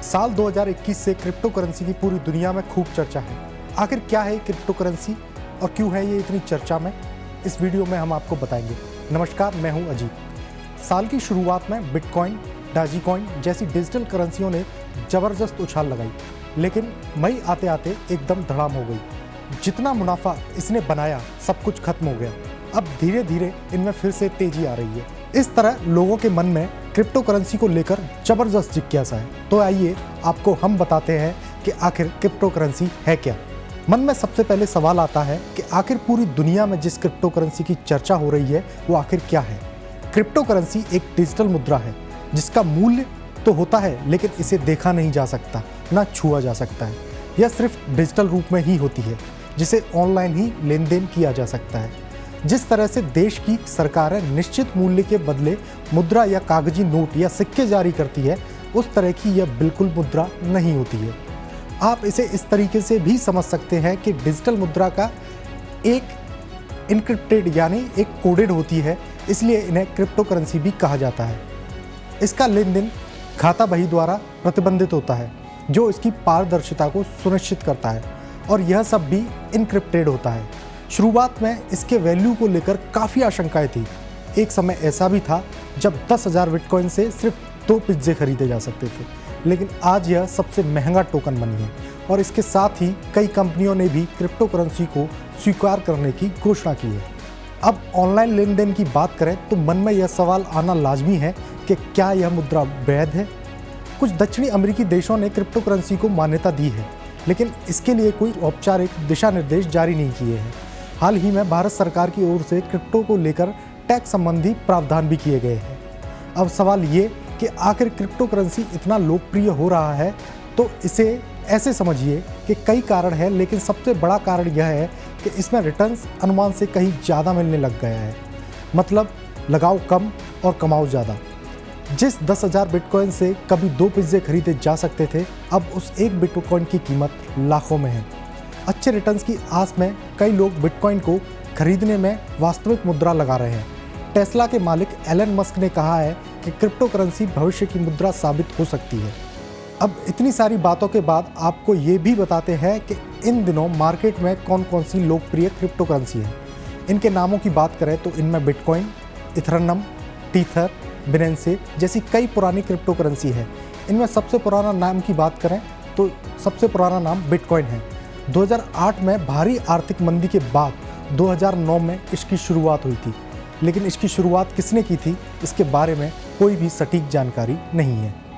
साल 2021 से crypto currency की पूरी दुनिया में खूब चर्चा है। आखिर क्या है क्रिप्टो करेंसी और क्यों है ये इतनी चर्चा में, इस वीडियो में हम आपको बताएंगे। नमस्कार, मैं हूं अजीत। साल की शुरुआत में बिटकॉइन, डॉजीकॉइन जैसी डिजिटल करेंसियों ने ज़बरदस्त उछाल लगाई, लेकिन मई आते आते एकदम धड़ाम हो गई। जितना मुनाफा इसने बनाया सब कुछ खत्म हो गया। अब धीरे धीरे इनमें फिर से तेजी आ रही है। इस तरह लोगों के मन में क्रिप्टो करेंसी को लेकर जबरदस्त जिज्ञासा है। तो आइए आपको हम बताते हैं कि आखिर क्रिप्टो करेंसी है क्या। मन में सबसे पहले सवाल आता है कि आखिर पूरी दुनिया में जिस क्रिप्टो करेंसी की चर्चा हो रही है वो आखिर क्या है। क्रिप्टो करेंसी एक डिजिटल मुद्रा है जिसका मूल्य तो होता है, लेकिन इसे देखा नहीं जा सकता, ना छुआ जा सकता है। यह सिर्फ डिजिटल रूप में ही होती है, जिसे ऑनलाइन ही लेन देन किया जा सकता है। जिस तरह से देश की सरकारें निश्चित मूल्य के बदले मुद्रा या कागजी नोट या सिक्के जारी करती है, उस तरह की यह बिल्कुल मुद्रा नहीं होती है। आप इसे इस तरीके से भी समझ सकते हैं कि डिजिटल मुद्रा का एक इनक्रिप्टेड यानी एक कोडेड होती है, इसलिए इन्हें क्रिप्टो करेंसी भी कहा जाता है। इसका लेन देन खाता बही द्वारा प्रतिबंधित होता है, जो इसकी पारदर्शिता को सुनिश्चित करता है, और यह सब भी इनक्रिप्टेड होता है। शुरुआत में इसके वैल्यू को लेकर काफ़ी आशंकाएं थी। एक समय ऐसा भी था जब 10,000 बिटकॉइन से सिर्फ 2 पिज्जे खरीदे जा सकते थे, लेकिन आज यह सबसे महंगा टोकन बनी है। और इसके साथ ही कई कंपनियों ने भी क्रिप्टो करेंसी को स्वीकार करने की घोषणा की है। अब ऑनलाइन लेन देन की बात करें तो मन में यह सवाल आना लाजमी है कि क्या यह मुद्रा वैध है। कुछ दक्षिणी अमेरिकी देशों ने क्रिप्टो करेंसी को मान्यता दी है, लेकिन इसके लिए कोई औपचारिक दिशा निर्देश जारी नहीं किए हैं। हाल ही में भारत सरकार की ओर से क्रिप्टो को लेकर टैक्स संबंधी प्रावधान भी किए गए हैं। अब सवाल ये कि आखिर क्रिप्टो करेंसी इतना लोकप्रिय हो रहा है, तो इसे ऐसे समझिए कि कई कारण हैं, लेकिन सबसे बड़ा कारण यह है कि इसमें रिटर्न्स अनुमान से कहीं ज़्यादा मिलने लग गया है। मतलब लगाओ कम और कमाओ ज़्यादा। जिस 10,000 बिटकॉइन से कभी 2 पिज्जे खरीदे जा सकते थे, अब उस एक बिटकॉइन की कीमत लाखों में है। अच्छे रिटर्न्स की आस में कई लोग बिटकॉइन को खरीदने में वास्तविक मुद्रा लगा रहे हैं। टेस्ला के मालिक एलन मस्क ने कहा है कि क्रिप्टो करेंसी भविष्य की मुद्रा साबित हो सकती है। अब इतनी सारी बातों के बाद आपको ये भी बताते हैं कि इन दिनों मार्केट में कौन कौन सी लोकप्रिय क्रिप्टो करेंसी है। इनके नामों की बात करें तो इनमें बिटकॉइन, इथेरियम, टीथर, बिनेंसे जैसी कई पुरानी क्रिप्टो करेंसी है। इनमें सबसे पुराना नाम की बात करें तो सबसे पुराना नाम बिटकॉइन है। 2008 में भारी आर्थिक मंदी के बाद 2009 में इसकी शुरुआत हुई थी, लेकिन इसकी शुरुआत किसने की थी इसके बारे में कोई भी सटीक जानकारी नहीं है।